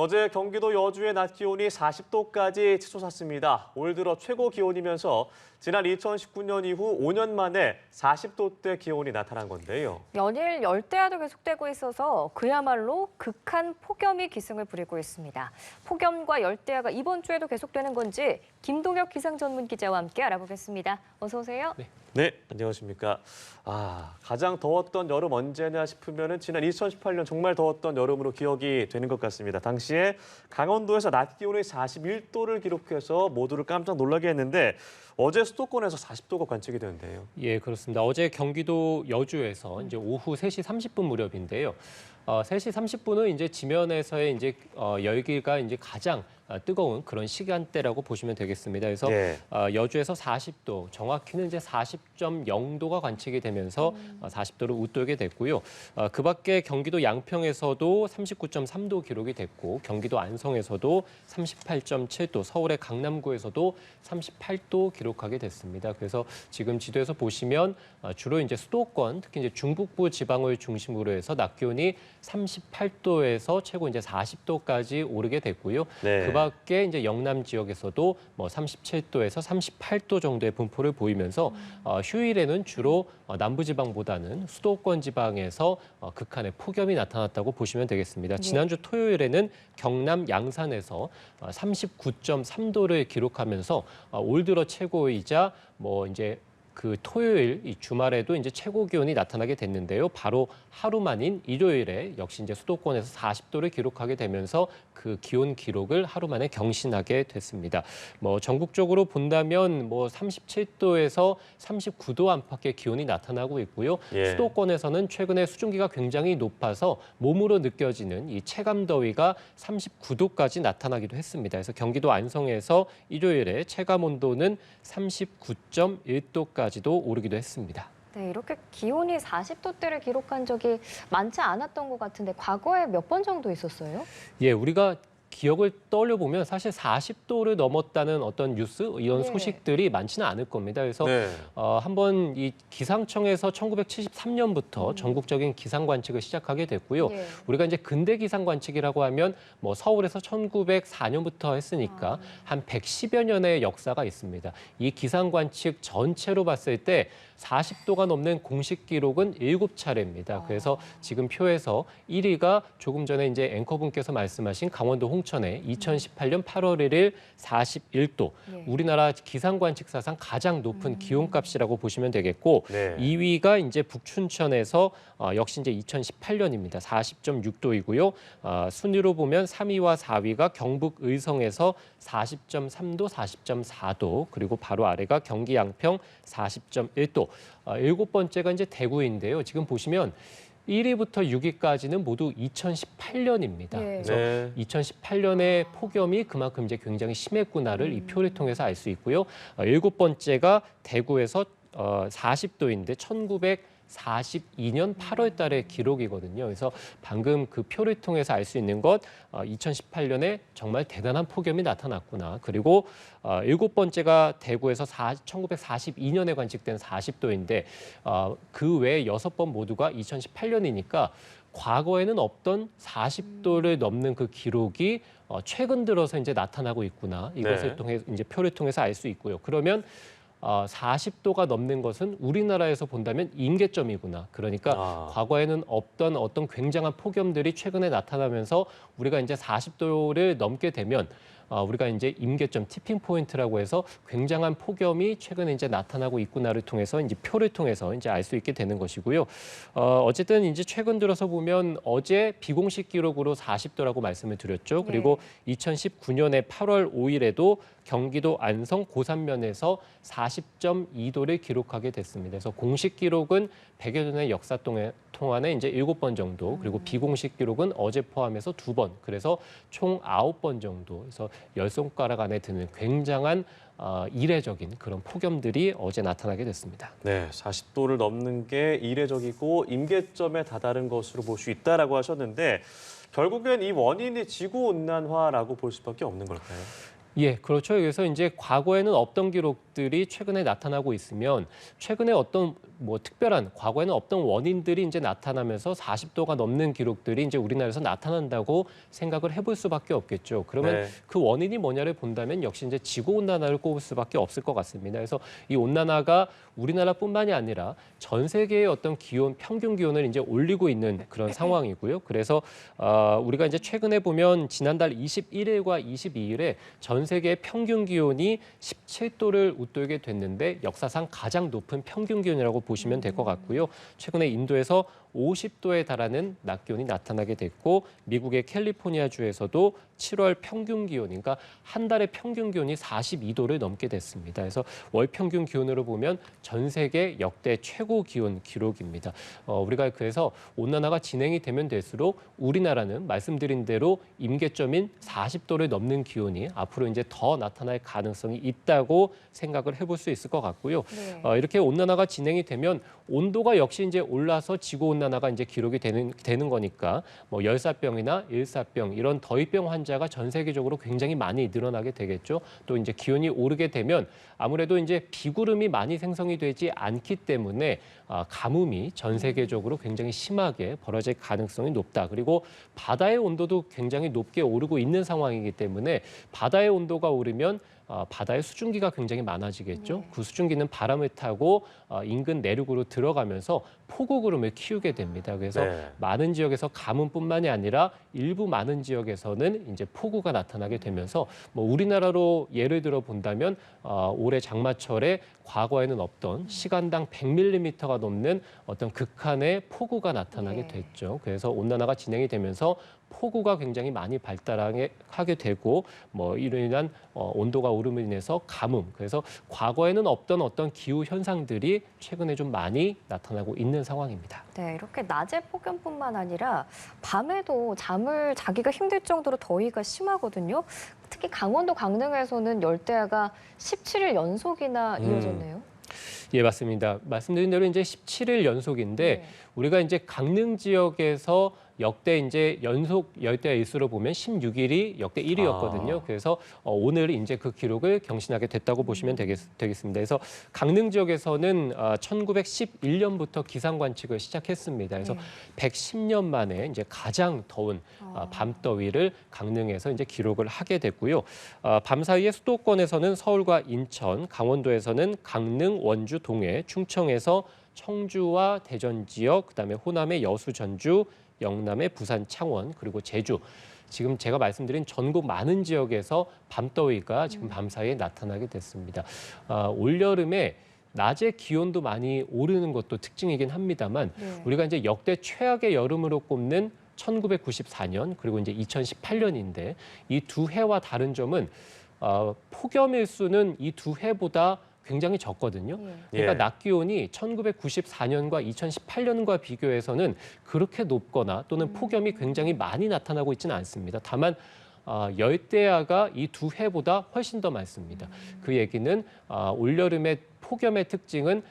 어제 경기도 여주의 낮 기온이 40도까지 치솟았습니다. 올 들어 최고 기온이면서 지난 2019년 이후 5년 만에 40도대 기온이 나타난 건데요. 연일 열대야도 계속되고 있어서 그야말로 극한 폭염이 기승을 부리고 있습니다. 폭염과 열대야가 이번 주에도 계속되는 건지 김동혁 기상 전문 기자와 함께 알아보겠습니다. 어서 오세요. 네, 안녕하십니까. 가장 더웠던 여름 언제냐 싶으면은 지난 2018년 정말 더웠던 여름으로 기억이 되는 것 같습니다. 당시에 강원도에서 낮 기온이 41도를 기록해서 모두를 깜짝 놀라게 했는데 어제 수도권에서 40도가 관측이 되는데요. 예, 그렇습니다. 어제 경기도 여주에서 이제 오후 3시 30분 무렵인데요. 3시 30분은 이제 지면에서의 이제 열기가 이제 가장 뜨거운 그런 시간대라고 보시면 되겠습니다. 그래서 여주에서 40도, 정확히는 이제 40.0도가 관측이 되면서 40도를 웃돌게 됐고요. 그 밖에 경기도 양평에서도 39.3도 기록이 됐고, 경기도 안성에서도 38.7도, 서울의 강남구에서도 38도 기록하게 됐습니다. 그래서 지금 지도에서 보시면 주로 이제 수도권, 특히 이제 중북부 지방을 중심으로 해서 낮 기온이 38도에서 최고 이제 40도까지 오르게 됐고요. 그 밖에 이제 영남 지역에서도 뭐 37도에서 38도 정도의 분포를 보이면서 휴일에는 주로 남부 지방보다는 수도권 지방에서 극한의 폭염이 나타났다고 보시면 되겠습니다. 지난주 토요일에는 경남 양산에서 39.3도를 기록하면서 올 들어 최고이자 뭐 이제 그 토요일 이 주말에도 이제 최고 기온이 나타나게 됐는데요. 바로 하루 만인 일요일에 역시 이제 수도권에서 40도를 기록하게 되면서 그 기온 기록을 하루 만에 경신하게 됐습니다. 뭐 전국적으로 본다면 뭐 37도에서 39도 안팎의 기온이 나타나고 있고요. 수도권에서는 최근에 수증기가 굉장히 높아서 몸으로 느껴지는 이 체감 더위가 39도까지 나타나기도 했습니다. 그래서 경기도 안성에서 일요일에 체감 온도는 39.1도까지도 오르기도 했습니다. 네, 이렇게 기온이 40도대를 기록한 적이 많지 않았던 것 같은데 과거에 몇 번 정도 있었어요? 예, 우리가 기억을 떠올려 보면 사실 40도를 넘었다는 어떤 뉴스 이런 소식들이 많지는 않을 겁니다. 그래서 한번 이 기상청에서 1973년부터 전국적인 기상 관측을 시작하게 됐고요. 우리가 이제 근대 기상 관측이라고 하면 뭐 서울에서 1904년부터 했으니까 한 110여 년의 역사가 있습니다. 이 기상 관측 전체로 봤을 때 40도가 넘는 공식 기록은 7차례입니다. 그래서 지금 표에서 1위가 조금 전에 이제 앵커분께서 말씀하신 강원도 홍천의 2018년 8월 1일 41도. 우리나라 기상 관측 사상 가장 높은 기온값이라고 보시면 되겠고 2위가 이제 북춘천에서 역시 이제 2018년입니다. 40.6도이고요. 순위로 보면 3위와 4위가 경북 의성에서 40.3도, 40.4도, 그리고 바로 아래가 경기 양평 40.1도. 7번째가 이제 대구인데요. 지금 보시면 1위부터 6위까지는 모두 2018년입니다. 그래서 2018년의 폭염이 그만큼 이제 굉장히 심했구나를 이 표를 통해서 알 수 있고요. 7번째가 대구에서 40도인데 1942년 8월 달의 기록이거든요. 그래서 방금 그 표를 통해서 알 수 있는 것 2018년에 정말 대단한 폭염이 나타났구나. 그리고 7번째가 대구에서 1942년에 관측된 40도인데 그 외에 6번 모두가 2018년이니까 과거에는 없던 40도를 넘는 그 기록이 최근 들어서 이제 나타나고 있구나. 이것을 통해 이제 표를 통해서 알 수 있고요. 그러면 40도가 넘는 것은 우리나라에서 본다면 임계점이구나. 그러니까 과거에는 없던 어떤 굉장한 폭염들이 최근에 나타나면서 우리가 이제 40도를 넘게 되면 우리가 이제 임계점 티핑 포인트라고 해서 굉장한 폭염이 최근에 이제 나타나고 있구나를 통해서 이제 표를 통해서 이제 알 수 있게 되는 것이고요. 어쨌든 이제 최근 들어서 보면 어제 비공식 기록으로 40도라고 말씀을 드렸죠. 그리고 2019년에 8월 5일에도 경기도 안성 고산면에서 40.2도를 기록하게 됐습니다. 그래서 공식 기록은 100여 년의 역사 동안에 이제 7번 정도, 그리고 비공식 기록은 어제 포함해서 2번, 그래서 총 9번 정도, 그래서 10손가락 안에 드는 굉장한 이례적인 그런 폭염들이 어제 나타나게 됐습니다. 네, 40도를 넘는 게 이례적이고 임계점에 다다른 것으로 볼 수 있다라고 하셨는데 결국엔 이 원인이 지구온난화라고 볼 수밖에 없는 걸까요? 예, 그렇죠. 그래서 이제 과거에는 없던 기록들이 최근에 나타나고 있으면 최근에 어떤 뭐 특별한 과거에는 없던 원인들이 이제 나타나면서 40도가 넘는 기록들이 이제 우리나라에서 나타난다고 생각을 해볼 수밖에 없겠죠. 그러면 네. 그 원인이 뭐냐를 본다면 역시 이제 지구 온난화를 꼽을 수밖에 없을 것 같습니다. 그래서 이 온난화가 우리나라뿐만이 아니라 전 세계의 어떤 기온 평균 기온을 이제 올리고 있는 그런 상황이고요. 그래서 우리가 이제 최근에 보면 지난달 21일과 22일에 전 세계 평균 기온이 17도를 웃돌게 됐는데 역사상 가장 높은 평균 기온이라고 보시면 될 것 같고요. 최근에 인도에서 50도에 달하는 낮 기온이 나타나게 됐고 미국의 캘리포니아주에서도 7월 평균 기온, 그러니까 한 달의 평균 기온이 42도를 넘게 됐습니다. 그래서 월 평균 기온으로 보면 전 세계 역대 최고 기온 기록입니다. 우리가 그래서 온난화가 진행이 되면 될수록 우리나라는 말씀드린 대로 임계점인 40도를 넘는 기온이 앞으로 이제 더 나타날 가능성이 있다고 생각을 해볼 수 있을 것 같고요. 네. 이렇게 온난화가 진행이 되면 온도가 역시 이제 올라서 지구 온난화가 이제 기록이 되는 거니까 뭐 열사병이나 일사병 이런 더위병 환자가 전 세계적으로 굉장히 많이 늘어나게 되겠죠. 또 이제 기온이 오르게 되면 아무래도 이제 비구름이 많이 생성이 되지 않기 때문에 가뭄이 전 세계적으로 굉장히 심하게 벌어질 가능성이 높다. 그리고 바다의 온도도 굉장히 높게 오르고 있는 상황이기 때문에 바다의 온도가 오르면 바다의 수증기가 굉장히 많아지겠죠. 네. 그 수증기는 바람을 타고 인근 내륙으로 들어가면서 폭우구름을 키우게 됩니다. 그래서 네. 많은 지역에서 가뭄뿐만이 아니라 일부 많은 지역에서는 이제 폭우가 나타나게 되면서 뭐 우리나라로 예를 들어 본다면 올해 장마철에 과거에는 없던 시간당 100mm가 넘는 어떤 극한의 폭우가 나타나게 네. 됐죠. 그래서 온난화가 진행이 되면서 폭우가 굉장히 많이 발달하게 되고 뭐 이로 인한 온도가 오름으로 인해서 가뭄, 그래서 과거에는 없던 어떤 기후 현상들이 최근에 좀 많이 나타나고 있는 상황입니다. 네, 이렇게 낮의 폭염뿐만 아니라 밤에도 잠을 자기가 힘들 정도로 더위가 심하거든요. 특히 강원도 강릉에서는 열대야가 17일 연속이나 이어졌네요. 예, 맞습니다. 말씀드린 대로 이제 17일 연속인데 네. 우리가 이제 강릉 지역에서 역대 이제 연속 열대야 일수로 보면 16일이 역대 1위였거든요. 그래서 오늘 이제 그 기록을 경신하게 됐다고 보시면 되겠습니다. 그래서 강릉 지역에서는 1911년부터 기상 관측을 시작했습니다. 그래서 110년 만에 이제 가장 더운 밤더위를 강릉에서 이제 기록을 하게 됐고요. 밤 사이에 수도권에서는 서울과 인천, 강원도에서는 강릉, 원주, 동해, 충청에서 청주와 대전 지역, 그다음에 호남의 여수, 전주, 영남의 부산, 창원, 그리고 제주. 지금 제가 말씀드린 전국 많은 지역에서 밤더위가 지금 밤사이에 나타나게 됐습니다. 올여름에 낮에 기온도 많이 오르는 것도 특징이긴 합니다만 네. 우리가 이제 역대 최악의 여름으로 꼽는 1994년 그리고 이제 2018년인데 이 두 해와 다른 점은 폭염일 수는 이 두 해보다 굉장히 적거든요. 그러니까 예. 낮 기온이 1994년과 2018년과 비교해서는 그렇게 높거나 또는 폭염이 굉장히 많이 나타나고 있지는 않습니다. 다만 열대야가 이 두 해보다 훨씬 더 많습니다. 그 얘기는 올여름의 폭염의 특징은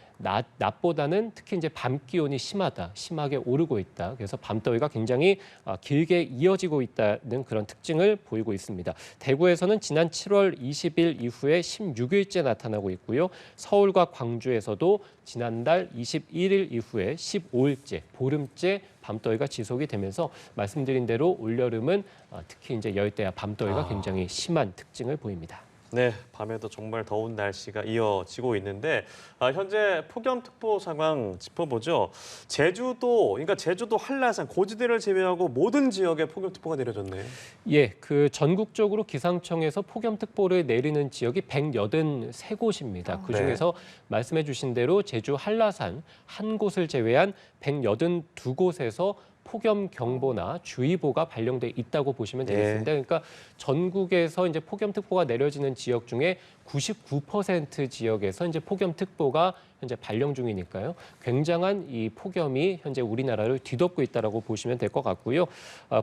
낮보다는 특히 이제 밤 기온이 심하게 오르고 있다. 그래서 밤더위가 굉장히 길게 이어지고 있다는 그런 특징을 보이고 있습니다. 대구에서는 지난 7월 20일 이후에 16일째 나타나고 있고요. 서울과 광주에서도 지난달 21일 이후에 15일째, 보름째 밤더위가 지속이 되면서 말씀드린 대로 올여름은 특히 이제 열대야 밤더위가 굉장히 심한 특징을 보입니다. 네, 밤에도 정말 더운 날씨가 이어지고 있는데 현재 폭염특보 상황 짚어보죠. 그러니까 제주도 한라산, 고지대를 제외하고 모든 지역에 폭염특보가 내려졌네요. 예, 그 전국적으로 기상청에서 폭염특보를 내리는 지역이 183곳입니다. 그중에서 말씀해 주신 대로 제주 한라산 한 곳을 제외한 182곳에서 폭염 경보나 주의보가 발령돼 있다고 보시면 되겠습니다. 그러니까 전국에서 이제 폭염특보가 내려지는 지역 중에 99% 지역에서 이제 폭염특보가 현재 발령 중이니까요. 굉장한 이 폭염이 현재 우리나라를 뒤덮고 있다라고 보시면 될 것 같고요.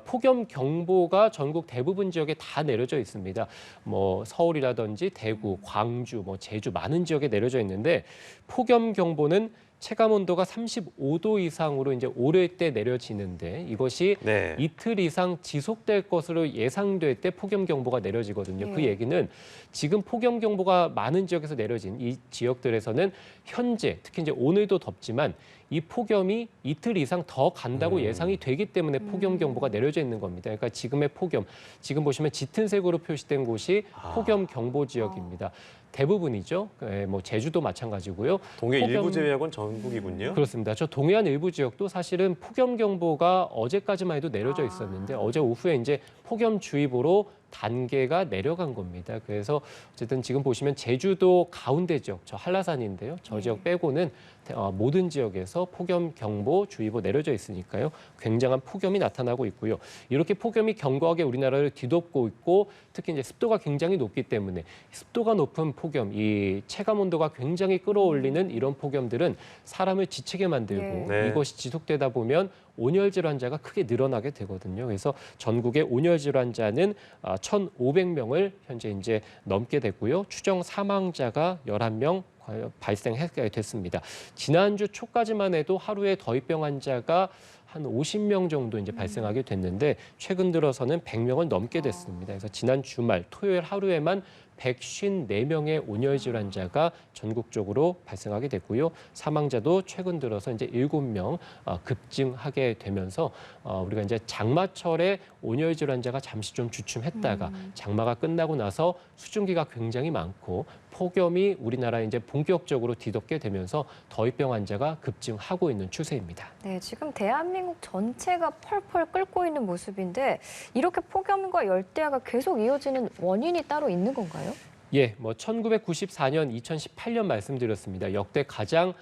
폭염 경보가 전국 대부분 지역에 다 내려져 있습니다. 뭐 서울이라든지 대구, 광주, 뭐 제주 많은 지역에 내려져 있는데 폭염 경보는 체감 온도가 35도 이상으로 이제 오를 때 내려지는데 이것이 네. 이틀 이상 지속될 것으로 예상될 때 폭염 경보가 내려지거든요. 그 예. 얘기는 지금 폭염 경보가 많은 지역에서 내려진 이 지역들에서는 현재 특히 이제 오늘도 덥지만 이 폭염이 이틀 이상 더 간다고 예상이 되기 때문에 폭염 경보가 내려져 있는 겁니다. 그러니까 지금의 폭염, 지금 보시면 짙은 색으로 표시된 곳이 폭염 경보 지역입니다. 대부분이죠. 뭐 제주도 마찬가지고요. 동해 폭염- 일부 제외하고는 전국이군요. 그렇습니다. 저 동해안 일부 지역도 사실은 폭염 경보가 어제까지만 해도 내려져 있었는데 어제 오후에 이제 폭염주의보로 단계가 내려간 겁니다. 그래서 어쨌든 지금 보시면 제주도 가운데 지역, 저 한라산인데요. 저 지역 빼고는 모든 지역에서 폭염 경보, 주의보 내려져 있으니까요. 굉장한 폭염이 나타나고 있고요. 이렇게 폭염이 견고하게 우리나라를 뒤덮고 있고 특히 이제 습도가 굉장히 높기 때문에 습도가 높은 폭염, 이 체감 온도가 굉장히 끌어올리는 이런 폭염들은 사람을 지치게 만들고 네. 이것이 지속되다 보면 온열 질환자가 크게 늘어나게 되거든요. 그래서 전국의 온열 질환자는 1,500명을 현재 이제 넘게 됐고요. 추정 사망자가 11명 발생하게 됐습니다. 지난주 초까지만 해도 하루에 더위병 환자가 한 50명 정도 이제 발생하게 됐는데 최근 들어서는 100명을 넘게 됐습니다. 그래서 지난 주말 토요일 하루에만 154명의 온열 질환자가 전국적으로 발생하게 됐고요. 사망자도 최근 들어서 이제 7명 급증하게 되면서 우리가 이제 장마철에 온열 질환자가 잠시 좀 주춤했다가 장마가 끝나고 나서 수증기가 굉장히 많고 폭염이 우리나라에 이제 본격적으로 뒤덮게 되면서 더위병 환자가 급증하고 있는 추세입니다. 네, 지금 대한민국 전체가 펄펄 끓고 있는 모습인데 이렇게 폭염과 열대야가 계속 이어지는 원인이 따로 있는 건가요? 예, 뭐 1994년, 2018년 말씀드렸습니다. 역대 가장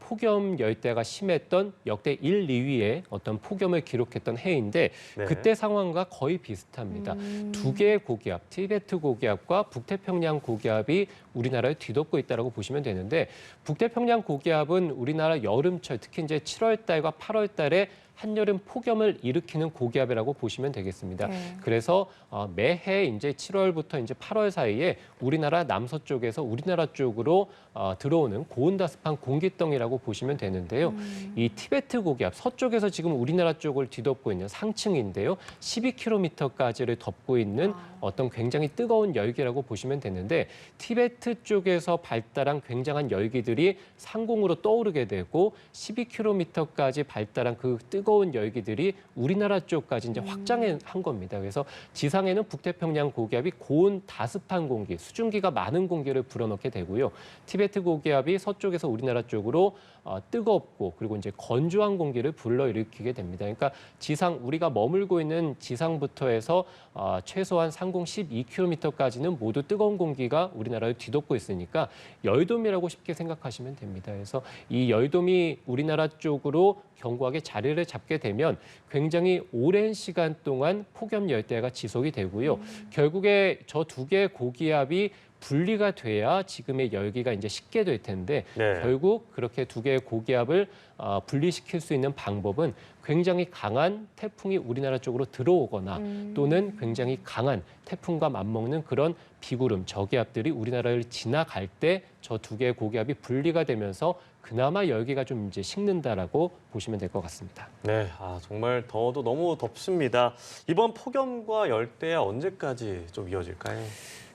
폭염 열대가 심했던 역대 1, 2위의 어떤 폭염을 기록했던 해인데 네. 그때 상황과 거의 비슷합니다. 두 개의 고기압, 티베트 고기압과 북태평양 고기압이 우리나라를 뒤덮고 있다고 보시면 되는데 북태평양 고기압은 우리나라 여름철, 특히 이제 7월 달과 8월 달에 한여름 폭염을 일으키는 고기압이라고 보시면 되겠습니다. 네. 그래서 매해 이제 7월부터 이제 8월 사이에 우리나라 남서쪽에서 우리나라 쪽으로 들어오는 고온다습한 공기덩이라고 보시면 되는데요. 이 티베트 고기압, 서쪽에서 지금 우리나라 쪽을 뒤덮고 있는 상층인데요. 12km까지를 덮고 있는 어떤 굉장히 뜨거운 열기라고 보시면 되는데 티베트 쪽에서 발달한 굉장한 열기들이 상공으로 떠오르게 되고 12km까지 발달한 그 뜨거운 열기들이 우리나라 쪽까지 이제 확장한 겁니다. 그래서 지상에는 북태평양 고기압이 고온 다습한 공기, 수증기가 많은 공기를 불어넣게 되고요. 티베트 고기압이 서쪽에서 우리나라 쪽으로 뜨겁고 그리고 이제 건조한 공기를 불러일으키게 됩니다. 그러니까 지상 우리가 머물고 있는 지상부터 해서 최소한 상공 12km까지는 모두 뜨거운 공기가 우리나라를 뒤덮고 있으니까 열돔이라고 쉽게 생각하시면 됩니다. 그래서 이 열돔이 우리나라 쪽으로 견고하게 자리를 잡게 되면 굉장히 오랜 시간 동안 폭염 열대야가 지속이 되고요. 결국에 저 두 개의 고기압이 분리가 돼야 지금의 열기가 이제 식게 될 텐데 네. 결국 그렇게 두 개의 고기압을 분리시킬 수 있는 방법은 굉장히 강한 태풍이 우리나라 쪽으로 들어오거나 또는 굉장히 강한 태풍과 맞먹는 그런 비구름, 저기압들이 우리나라를 지나갈 때 저 두 개의 고기압이 분리가 되면서 그나마 열기가 좀 이제 식는다라고 보시면 될 것 같습니다. 네, 정말 더워도 너무 덥습니다. 이번 폭염과 열대야 언제까지 좀 이어질까요?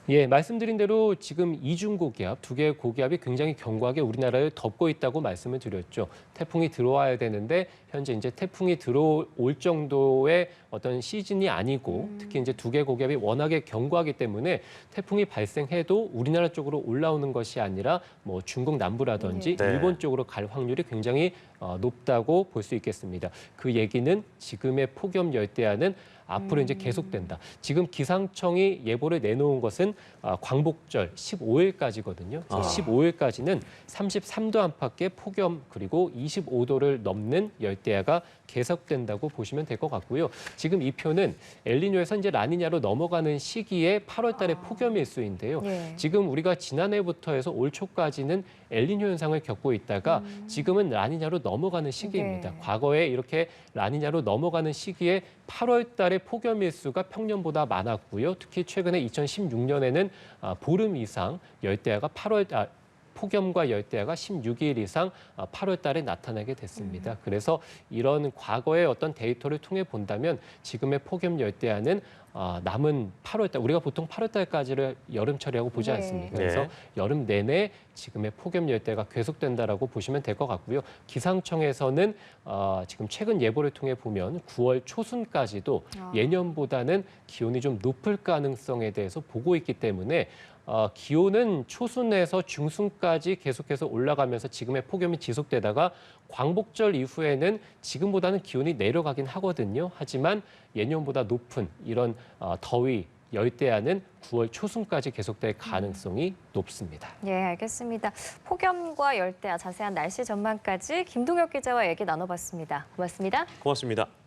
예, 말씀드린 대로 지금 이중 고기압, 두 개의 고기압이 굉장히 견고하게 우리나라를 덮고 있다고 말씀을 드렸죠. 태풍이 들어와야 되는데 현재 이제 태풍이 들어올 정도의 어떤 시즌이 아니고 특히 이제 두 개의 고기압이 워낙에 견고하기 때문에 태풍이 발생해도 우리나라 쪽으로 올라오는 것이 아니라 뭐 중국 남부라든지 네. 일본 쪽으로 갈 확률이 굉장히 높다고 볼 수 있겠습니다. 그 얘기는 지금의 폭염 열대야는 앞으로 이제 계속된다. 지금 기상청이 예보를 내놓은 것은 광복절 15일까지거든요. 15일까지는 33도 안팎의 폭염 그리고 25도를 넘는 열대야가 계속된다고 보시면 될 것 같고요. 지금 이 표는 엘니뇨에서 이제 라니냐로 넘어가는 시기에 8월 달에 폭염 일수인데요. 네. 지금 우리가 지난해부터 해서 올 초까지는 엘니뇨 현상을 겪고 있다가 지금은 라니냐로 넘어가는 시기입니다. 네. 과거에 이렇게 라니냐로 넘어가는 시기에 8월 달에 폭염 일수가 평년보다 많았고요. 특히 최근에 2016년에는 보름 이상 열대야가 폭염과 열대야가 16일 이상 8월 달에 나타나게 됐습니다. 그래서 이런 과거의 어떤 데이터를 통해 본다면 지금의 폭염 열대야는 남은 8월 달, 우리가 보통 8월 달까지를 여름철이라고 보지 네. 않습니까? 그래서 네. 여름 내내 지금의 폭염 열대가 계속된다라고 보시면 될 것 같고요. 기상청에서는 지금 최근 예보를 통해 보면 9월 초순까지도 예년보다는 기온이 좀 높을 가능성에 대해서 보고 있기 때문에 기온은 초순에서 중순까지 계속해서 올라가면서 지금의 폭염이 지속되다가 광복절 이후에는 지금보다는 기온이 내려가긴 하거든요. 하지만 예년보다 높은 이런 더위, 열대야는 9월 초순까지 계속될 가능성이 높습니다. 예, 알겠습니다. 폭염과 열대야 자세한 날씨 전망까지 김동혁 기자와 얘기 나눠봤습니다. 고맙습니다. 고맙습니다.